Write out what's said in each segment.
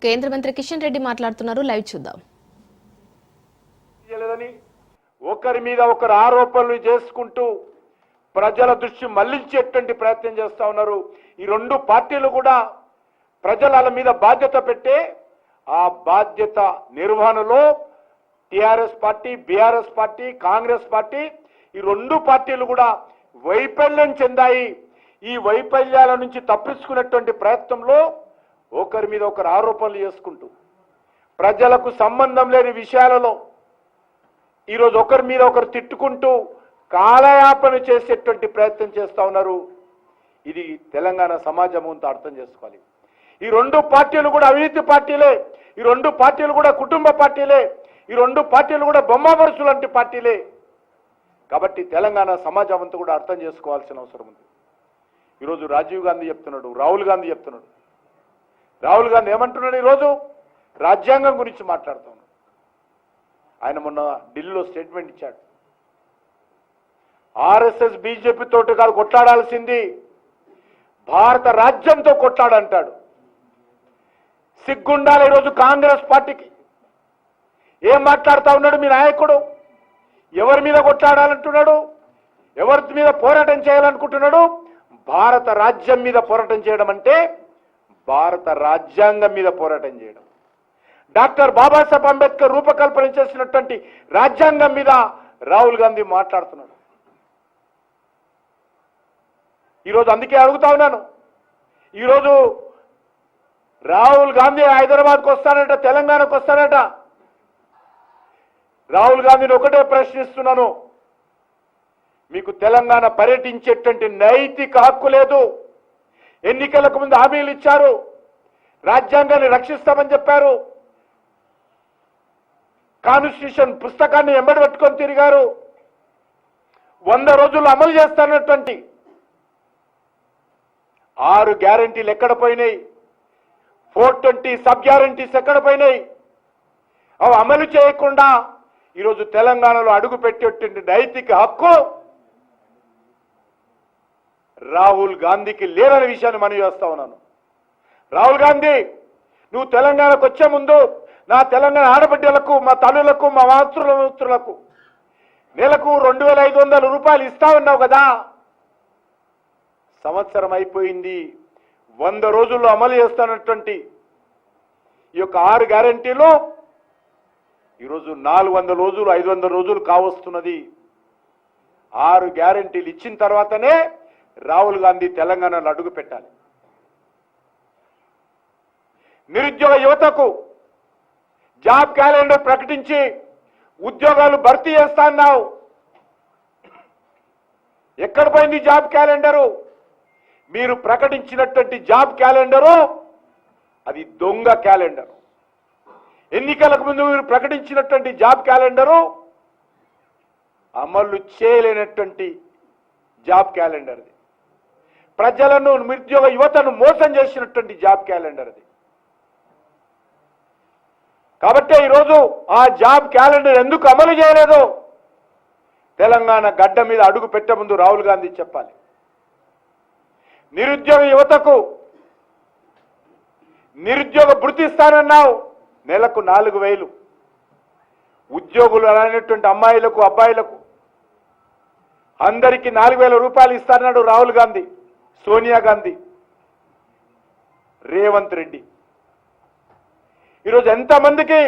కేంద్ర మంత్రి కిషన్ రెడ్డి మాట్లాడుతున్నారు. లైవ్ చూద్దాం. ఒకరి మీద ఒకరు ఆరోపణలు చేసుకుంటూ ప్రజల దృష్టి మళ్లించేటువంటి ప్రయత్నం చేస్తా ఉన్నారు. ఈ రెండు పార్టీలు కూడా ప్రజల మీద బాధ్యత పెట్టే ఆ బాధ్యత నిర్వహణలో TRS party, BRS party, Congress party ఈ రెండు పార్టీలు కూడా వైఫల్యం చెందాయి. ఈ వైఫల్యాల నుంచి తప్పించుకునేటువంటి ప్రయత్నంలో ఒకరి మీద ఒకరు ఆరోపణలు చేసుకుంటూ ప్రజలకు సంబంధం లేని విషయాలలో ఈరోజు ఒకరి మీద ఒకరు తిట్టుకుంటూ కాలయాపన చేసేటువంటి ప్రయత్నం చేస్తా ఉన్నారు. ఇది తెలంగాణ సమాజం అంతా అర్థం చేసుకోవాలి. ఈ రెండు పార్టీలు కూడా అవినీతి పార్టీలే, ఈ రెండు పార్టీలు కూడా కుటుంబ పార్టీలే, ఈ రెండు పార్టీలు కూడా బొమ్మబరుసు లాంటి పార్టీలే. కాబట్టి తెలంగాణ సమాజం అంతా కూడా అర్థం చేసుకోవాల్సిన అవసరం ఉంది. ఈరోజు రాజీవ్ గాంధీ చెప్తున్నాడు, రాహుల్ గాంధీ చెప్తున్నాడు. రాహుల్ గాంధీ ఏమంటున్నాడు? ఈరోజు రాజ్యాంగం గురించి మాట్లాడుతున్నాడు. ఆయన మొన్న ఢిల్లీలో స్టేట్మెంట్ ఇచ్చాడు. ఆర్ఎస్ఎస్ బీజేపీ తోటి కాదు కొట్లాడాల్సింది, భారత రాజ్యంతో కొట్లాడంటాడు. సిగ్గుండాలి ఈరోజు కాంగ్రెస్ పార్టీకి. ఏం మాట్లాడుతూ ఉన్నాడు మీ నాయకుడు? ఎవరి మీద కొట్లాడాలంటున్నాడు? ఎవరి మీద పోరాటం చేయాలనుకుంటున్నాడు? భారత రాజ్యం మీద పోరాటం చేయడం అంటే భారత రాజ్యాంగం మీద పోరాటం చేయడం. డాక్టర్ బాబాసాహెబ్ అంబేద్కర్ రూపకల్పన చేసినటువంటి రాజ్యాంగం మీద రాహుల్ గాంధీ మాట్లాడుతున్నాడు. ఈరోజు అందుకే అడుగుతా ఉన్నాను, ఈరోజు రాహుల్ గాంధీ హైదరాబాద్కు వస్తానట, తెలంగాణకు వస్తానట. రాహుల్ గాంధీని ఒకటే ప్రశ్నిస్తున్నాను, మీకు తెలంగాణ పర్యటించేటువంటి నైతిక హక్కు లేదు. ఎన్నికలకు ముందు హామీలు ఇచ్చారు, రాజ్యాంగాన్ని రక్షిస్తామని చెప్పారు, కాన్స్టిట్యూషన్ పుస్తకాన్ని ఎంబడి పెట్టుకొని తిరిగారు, 100 రోజులు అమలు చేస్తానటువంటి 6 గ్యారంటీలు ఎక్కడ పోయినాయి? 420 సబ్ గ్యారంటీస్ ఎక్కడ పోయినాయి? అవి అమలు చేయకుండా ఈరోజు తెలంగాణలో అడుగు పెట్టేటువంటి నైతిక హక్కు రాహుల్ గాంధీకి లేదనే విషయాన్ని మనవి చేస్తా ఉన్నాను. రాహుల్ గాంధీ, నువ్వు తెలంగాణకు వచ్చే ముందు నా తెలంగాణ ఆడబిడ్డలకు, మా తల్లులకు, మా మాతృలకు నెలకు 2500 రూపాయలు ఇస్తా ఉన్నావు కదా. సంవత్సరం అయిపోయింది, 100 రోజుల్లో అమలు చేస్తున్నటువంటి ఈ యొక్క 6 గ్యారంటీలు ఈరోజు 400 రోజులు, 500 రోజులు కావస్తున్నది. 6 గ్యారంటీలు ఇచ్చిన తర్వాతనే రాహుల్ గాంధీ తెలంగాణలో అడుగు పెట్టాలి. నిరుద్యోగ యువతకు జాబ్ క్యాలెండర్ ప్రకటించి ఉద్యోగాలు భర్తీ చేస్తా అన్నావు. ఎక్కడ పోయింది జాబ్ క్యాలెండరు? మీరు ప్రకటించినటువంటి జాబ్ క్యాలెండరు అది దొంగ క్యాలెండరు. ఎన్నికలకు ముందు మీరు ప్రకటించినటువంటి జాబ్ క్యాలెండరు అమలు చేయలేనటువంటి జాబ్ క్యాలెండర్ అది. ప్రజలను, నిరుద్యోగ యువతను మోసం చేసినటువంటి జాబ్ క్యాలెండర్ అది. కాబట్టి ఈరోజు ఆ జాబ్ క్యాలెండర్ ఎందుకు అమలు చేయలేదు? తెలంగాణ గడ్డ మీద అడుగు పెట్టే ముందు రాహుల్ గాంధీ చెప్పాలి. నిరుద్యోగ యువతకు నిరుద్యోగ భృతి ఇస్తానన్నావు, నెలకు 4000. ఉద్యోగులు అనేటువంటి అమ్మాయిలకు, అబ్బాయిలకు అందరికీ 4000 రూపాయలు ఇస్తానన్నాడు రాహుల్ గాంధీ, సోనియా గాంధీ, రేవంత్ రెడ్డి. ఈరోజు ఎంతమందికి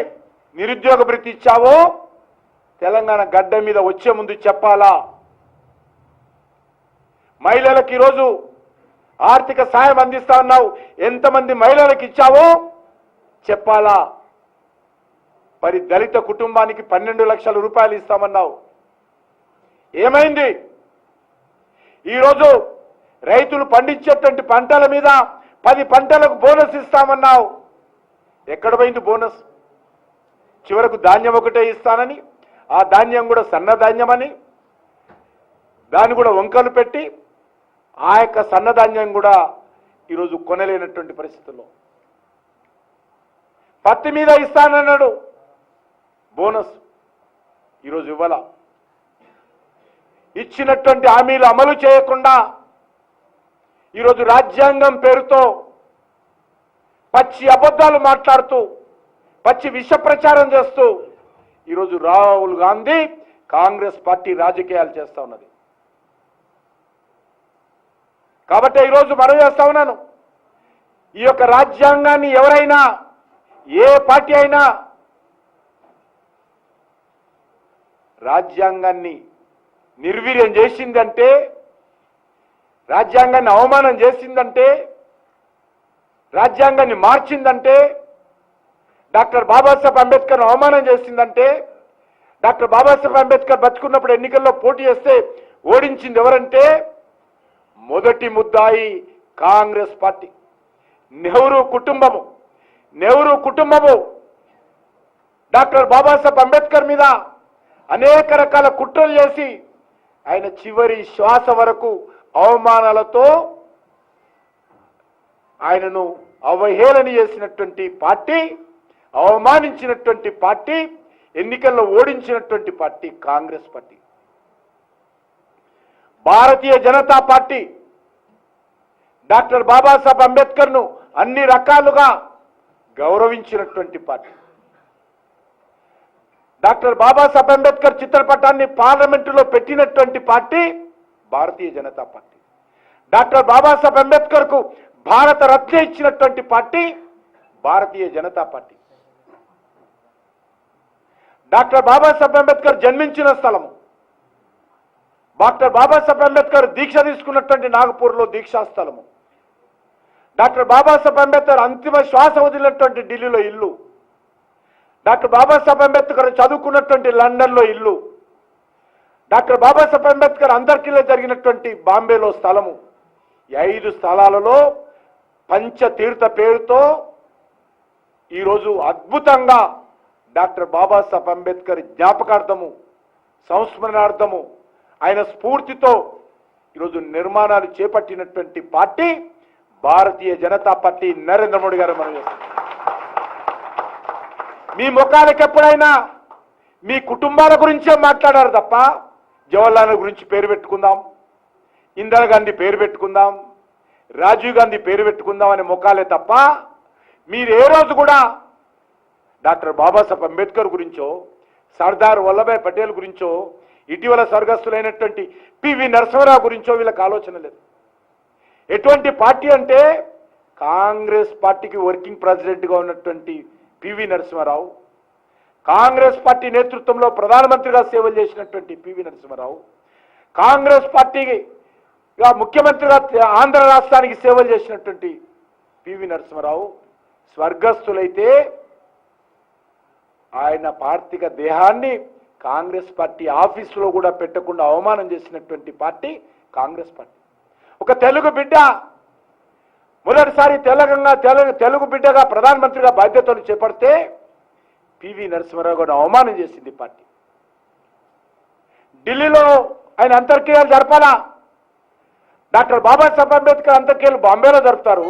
నిరుద్యోగ భృతి ఇచ్చావో తెలంగాణ గడ్డ మీద వచ్చే ముందు చెప్పాలా? మహిళలకు ఈరోజు ఆర్థిక సాయం అందిస్తా ఉన్నావు, ఎంతమంది మహిళలకు ఇచ్చావో చెప్పాలా? మరి దళిత కుటుంబానికి 12 లక్షల రూపాయలు ఇస్తామన్నావు, ఏమైంది? ఈరోజు రైతులు పండించేటువంటి పంటల మీద 10 పంటలకు బోనస్ ఇస్తామన్నావు, ఎక్కడ పోయింది బోనస్? చివరకు ధాన్యం ఒకటే ఇస్తానని, ఆ ధాన్యం కూడా సన్న ధాన్యమని దాన్ని కూడా వంకలు పెట్టి ఆ యొక్క సన్నధాన్యం కూడా ఈరోజు కొనలేనటువంటి పరిస్థితుల్లో, పత్తి మీద ఇస్తానన్నాడు బోనస్, ఈరోజు ఇవ్వాల. ఇచ్చినటువంటి హామీలు అమలు చేయకుండా ఈరోజు రాజ్యాంగం పేరుతో పచ్చి అబద్ధాలు మాట్లాడుతూ పచ్చి విష ప్రచారం చేస్తూ ఈరోజు రాహుల్ గాంధీ కాంగ్రెస్ పార్టీ రాజకీయాలు చేస్తా ఉన్నది. కాబట్టి ఈరోజు మనవి చేస్తా ఉన్నాను, ఈ యొక్క రాజ్యాంగాన్ని ఎవరైనా ఏ పార్టీ అయినా రాజ్యాంగాన్ని నిర్వీర్యం చేసిందంటే, రాజ్యాంగాన్ని అవమానం చేసిందంటే, రాజ్యాంగాన్ని మార్చిందంటే, డాక్టర్ బాబాసాహెబ్ అంబేద్కర్ అవమానం చేసిందంటే, డాక్టర్ బాబాసాహెబ్ అంబేద్కర్ బతుకున్నప్పుడు ఎన్నికల్లో పోటీ చేస్తే ఓడించింది ఎవరంటే మొదటి ముద్దాయి కాంగ్రెస్ పార్టీ. నెహ్రూ కుటుంబము డాక్టర్ బాబాసాహెబ్ అంబేద్కర్ మీద అనేక రకాల కుట్రలు చేసి ఆయన చివరి శ్వాస వరకు అవమానాలతో ఆయనను అవహేళన చేసినటువంటి పార్టీ, అవమానించినటువంటి పార్టీ, ఎన్నికల్లో ఓడించినటువంటి party Congress party. Bharatiya Janata party doctor Babasaheb అంబేద్కర్ను అన్ని రకాలుగా గౌరవించినటువంటి పార్టీ. డాక్టర్ బాబాసాహెబ్ అంబేద్కర్ చిత్రపటాన్ని పార్లమెంటులో పెట్టినటువంటి party Bharatiya Janata party. Doctor Babasaheb Ambedkar కు భారత రత్న ఇచ్చినటువంటి party Bharatiya Janata party. Doctor Babasaheb Ambedkar జన్మించిన స్థలము, డాక్టర్ బాబాసాహెబ్ అంబేద్కర్ దీక్ష తీసుకున్నటువంటి నాగపూర్లో దీక్షా స్థలము, డాక్టర్ బాబాసాహెబ్ అంబేద్కర్ అంతిమ శ్వాస వదిలినటువంటి ఢిల్లీలో ఇల్లు, డాక్టర్ బాబాసాహెబ్ అంబేద్కర్ చదువుకున్నటువంటి లండన్లో ఇల్లు, డాక్టర్ బాబాసాహెబ్ అంబేద్కర్ అంతర్కిలో జరిగినటువంటి బాంబేలో స్థలము. ఈ 5 స్థలాలలో పంచతీర్థ పేరుతో ఈరోజు అద్భుతంగా డాక్టర్ బాబాసాహెబ్ అంబేద్కర్ జ్ఞాపకార్థము, సంస్మరణార్థము, ఆయన స్ఫూర్తితో ఈరోజు నిర్మాణాలు చేపట్టినటువంటి పార్టీ భారతీయ జనతా పార్టీ. నరేంద్ర మోడీ గారు మనం చేస్తారు. మీ ముఖాలకు ఎప్పుడైనా మీ కుటుంబాల గురించే మాట్లాడారు తప్ప జవహర్లాల్ గురించి పేరు పెట్టుకుందాం, ఇందిరాగాంధీ పేరు పెట్టుకుందాం, రాజీవ్ గాంధీ పేరు పెట్టుకుందాం అనే ముఖాలే తప్ప మీరు ఏ రోజు కూడా డాక్టర్ బాబాసాహెబ్ అంబేద్కర్ గురించో, సర్దార్ వల్లభాయ్ పటేల్ గురించో, ఇటీవల స్వర్గస్థులైనటువంటి పివి నరసింహారావు గురించో వీళ్ళకి ఆలోచన లేదు. ఎటువంటి పార్టీ అంటే కాంగ్రెస్ పార్టీకి వర్కింగ్ ప్రెసిడెంట్గా ఉన్నటువంటి పివి నరసింహారావు, కాంగ్రెస్ పార్టీ నేతృత్వంలో ప్రధానమంత్రిగా సేవలు చేసినటువంటి పివి నరసింహారావు, కాంగ్రెస్ పార్టీగా ముఖ్యమంత్రిగా ఆంధ్ర రాష్ట్రానికి సేవలు చేసినటువంటి పివి నరసింహారావు స్వర్గస్థులైతే ఆయన పార్థిక దేహాన్ని కాంగ్రెస్ పార్టీ ఆఫీసులో కూడా పెట్టకుండా అవమానం చేసినటువంటి పార్టీ కాంగ్రెస్ పార్టీ. ఒక తెలుగు బిడ్డ మొదటిసారి తెలుగు బిడ్డగా ప్రధానమంత్రిగా బాధ్యతలు చేపడితే పివి నరసింహారావు కూడా అవమానం చేసింది పార్టీ. ఢిల్లీలో ఆయన అంతర్క్రియలు జరపాలా, డాక్టర్ బాబాసాహెబ్ అంబేద్కర్ అంతర్క్రియలు బాంబేలో జరుపుతారు.